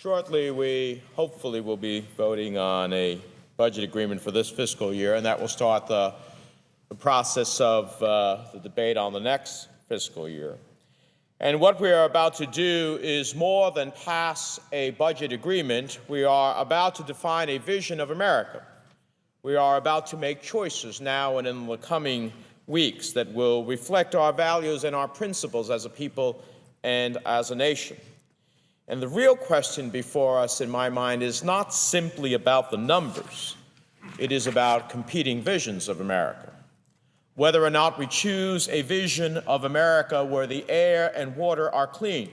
Shortly, we hopefully will be voting on a budget agreement for this fiscal year, and that will start the process of the debate on the next fiscal year. And what we are about to do is more than pass a budget agreement. We are about to define a vision of America. We are about to make choices now and in the coming weeks that will reflect our values and our principles as a people and as a nation. And the real question before us, in my mind, is not simply about the numbers. It is about competing visions of America. Whether or not we choose a vision of America where the air and water are clean,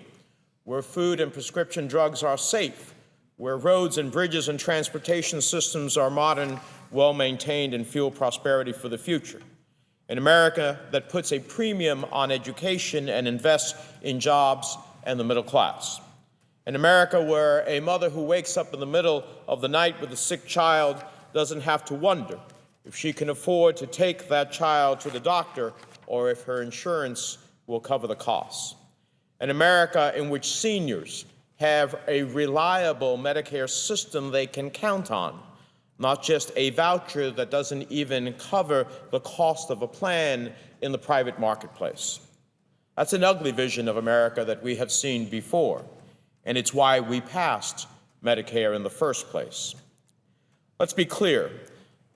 where food and prescription drugs are safe, where roads and bridges and transportation systems are modern, well-maintained, and fuel prosperity for the future. An America that puts a premium on education and invests in jobs and the middle class. An America where a mother who wakes up in the middle of the night with a sick child doesn't have to wonder if she can afford to take that child to the doctor or if her insurance will cover the costs. An America in which seniors have a reliable Medicare system they can count on, not just a voucher that doesn't even cover the cost of a plan in the private marketplace. That's an ugly vision of America that we have seen before, and it's why we passed Medicare in the first place. Let's be clear.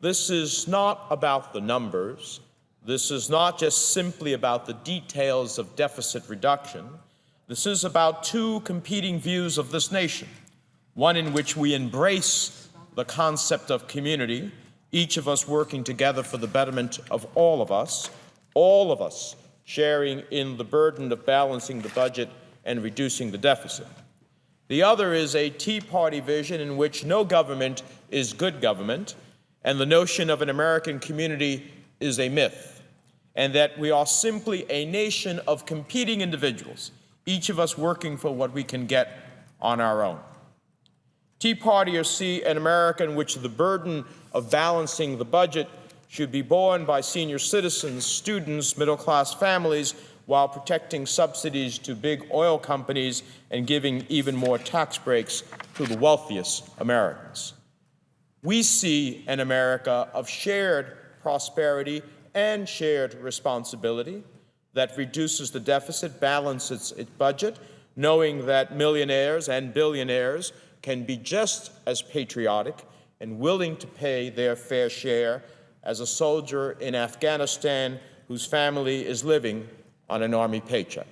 This is not about the numbers. This is not just simply about the details of deficit reduction. This is about two competing views of this nation, one in which we embrace the concept of community, each of us working together for the betterment of all of us sharing in the burden of balancing the budget and reducing the deficit. The other is a Tea Party vision in which no government is good government, and the notion of an American community is a myth, and that we are simply a nation of competing individuals, each of us working for what we can get on our own. Tea Partiers see an America in which the burden of balancing the budget should be borne by senior citizens, students, middle-class families, while protecting subsidies to big oil companies and giving even more tax breaks to the wealthiest Americans. We see an America of shared prosperity and shared responsibility that reduces the deficit, balances its budget, knowing that millionaires and billionaires can be just as patriotic and willing to pay their fair share as a soldier in Afghanistan whose family is living on an Army paycheck.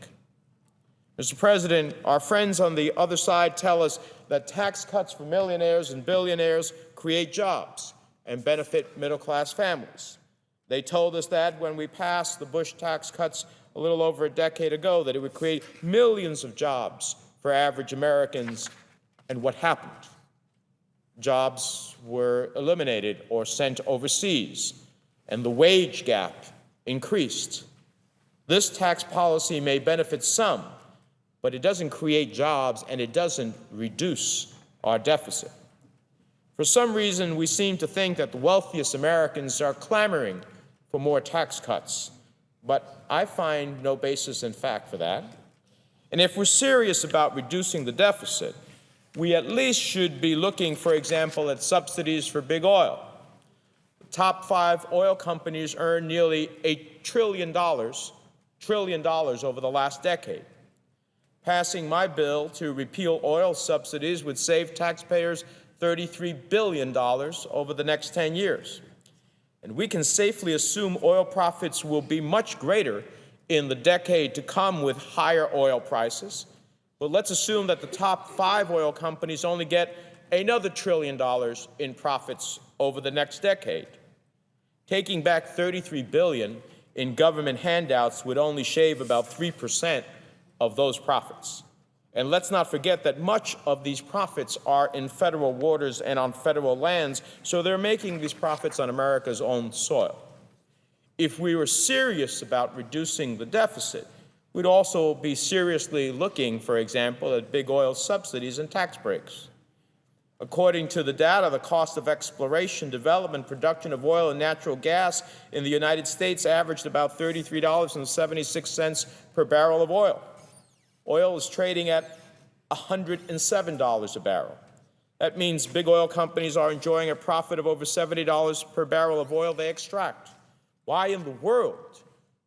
Mr. President, our friends on the other side tell us that tax cuts for millionaires and billionaires create jobs and benefit middle-class families. They told us that when we passed the Bush tax cuts a little over a decade ago, that it would create millions of jobs for average Americans. And what happened? Jobs were eliminated or sent overseas, and the wage gap increased. This tax policy may benefit some, but it doesn't create jobs and it doesn't reduce our deficit. For some reason, we seem to think that the wealthiest Americans are clamoring for more tax cuts, but I find no basis in fact for that. And if we're serious about reducing the deficit, we at least should be looking, for example, at subsidies for big oil. The top 5 oil companies earned nearly $1 trillion over the last decade. Passing my bill to repeal oil subsidies would save taxpayers $33 billion over the next 10 years. And we can safely assume oil profits will be much greater in the decade to come with higher oil prices. But let's assume that the top 5 oil companies only get another $1 trillion in profits over the next decade. Taking back $33 billion in government handouts would only shave about 3% of those profits. And let's not forget that much of these profits are in federal waters and on federal lands, so they're making these profits on America's own soil. If we were serious about reducing the deficit, we'd also be seriously looking, for example, at big oil subsidies and tax breaks. According to the data, the cost of exploration, development, production of oil and natural gas in the United States averaged about $33.76 per barrel of oil. Oil is trading at $107 a barrel. That means big oil companies are enjoying a profit of over $70 per barrel of oil they extract. Why in the world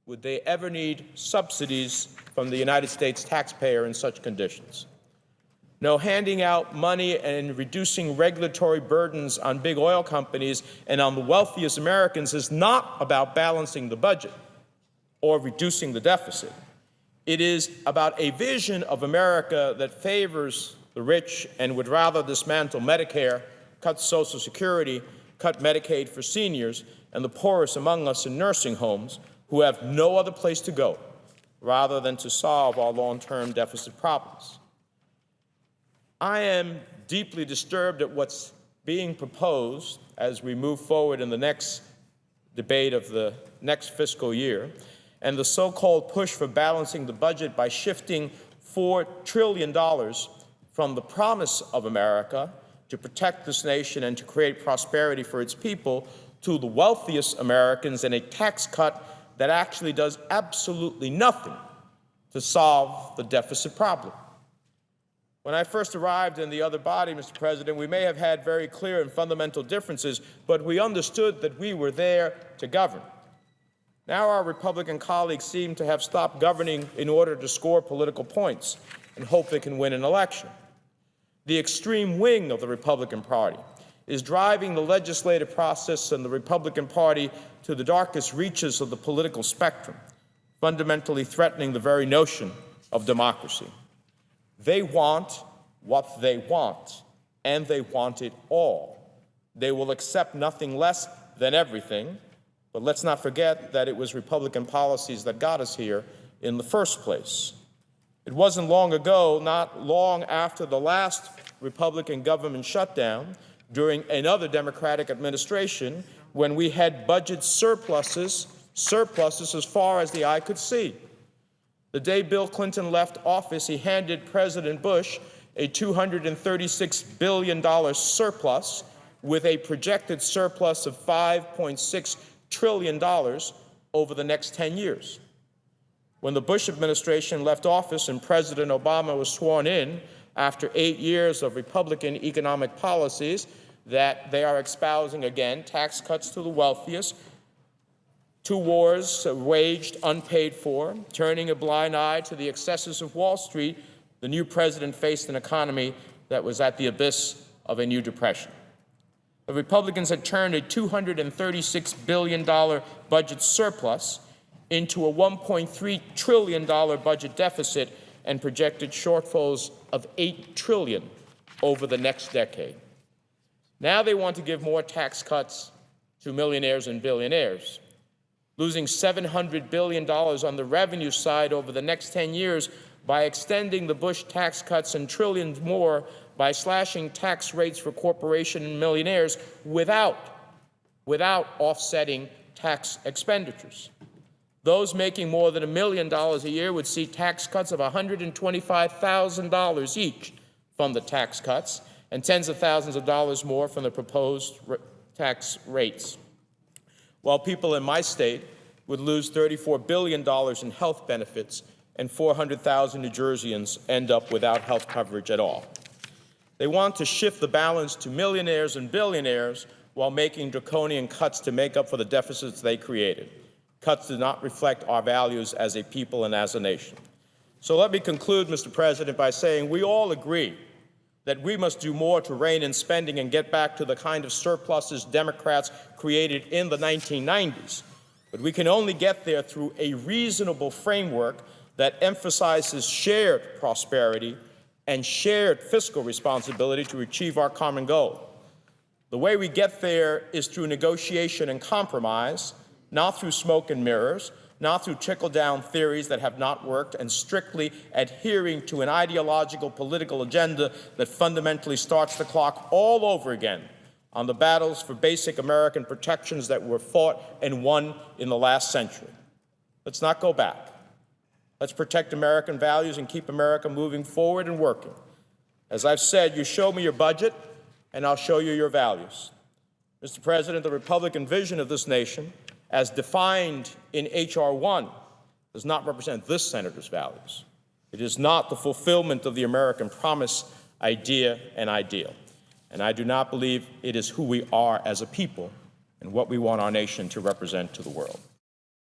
would they ever need subsidies from the United States taxpayer in such conditions? No, handing out money and reducing regulatory burdens on big oil companies and on the wealthiest Americans is not about balancing the budget or reducing the deficit. It is about a vision of America that favors the rich and would rather dismantle Medicare, cut Social Security, cut Medicaid for seniors, and the poorest among us in nursing homes who have no other place to go rather than to solve our long-term deficit problems. I am deeply disturbed at what's being proposed as we move forward in the next debate of the next fiscal year, and the so-called push for balancing the budget by shifting $4 trillion from the promise of America to protect this nation and to create prosperity for its people to the wealthiest Americans and a tax cut that actually does absolutely nothing to solve the deficit problem. When I first arrived in the other body, Mr. President, we may have had very clear and fundamental differences, but we understood that we were there to govern. Now our Republican colleagues seem to have stopped governing in order to score political points and hope they can win an election. The extreme wing of the Republican Party is driving the legislative process and the Republican Party to the darkest reaches of the political spectrum, fundamentally threatening the very notion of democracy. They want what they want, and they want it all. They will accept nothing less than everything, but let's not forget that it was Republican policies that got us here in the first place. It wasn't long ago, not long after the last Republican government shutdown, during another Democratic administration, when we had budget surpluses as far as the eye could see. The day Bill Clinton left office, he handed President Bush a $236 billion surplus with a projected surplus of $5.6 trillion over the next 10 years. When the Bush administration left office and President Obama was sworn in after 8 years of Republican economic policies that they are espousing again, tax cuts to the wealthiest, 2 wars waged unpaid for, turning a blind eye to the excesses of Wall Street, the new president faced an economy that was at the abyss of a new depression. The Republicans had turned a $236 billion budget surplus into a $1.3 trillion budget deficit and projected shortfalls of $8 trillion over the next decade. Now they want to give more tax cuts to millionaires and billionaires, losing $700 billion on the revenue side over the next 10 years by extending the Bush tax cuts and trillions more by slashing tax rates for corporations and millionaires without offsetting tax expenditures. Those making more than $1 million a year would see tax cuts of $125,000 each from the tax cuts and tens of thousands of dollars more from the proposed tax rates, while people in my state would lose $34 billion in health benefits and 400,000 New Jerseyans end up without health coverage at all. They want to shift the balance to millionaires and billionaires while making draconian cuts to make up for the deficits they created. Cuts do not reflect our values as a people and as a nation. So let me conclude, Mr. President, by saying we all agree that we must do more to rein in spending and get back to the kind of surpluses Democrats created in the 1990s. But we can only get there through a reasonable framework that emphasizes shared prosperity and shared fiscal responsibility to achieve our common goal. The way we get there is through negotiation and compromise, not through smoke and mirrors, not through trickle-down theories that have not worked, and strictly adhering to an ideological political agenda that fundamentally starts the clock all over again on the battles for basic American protections that were fought and won in the last century. Let's not go back. Let's protect American values and keep America moving forward and working. As I've said, you show me your budget, and I'll show you your values. Mr. President, the Republican vision of this nation, as defined in H.R. 1, does not represent this senator's values. It is not the fulfillment of the American promise, idea, and ideal. And I do not believe it is who we are as a people and what we want our nation to represent to the world.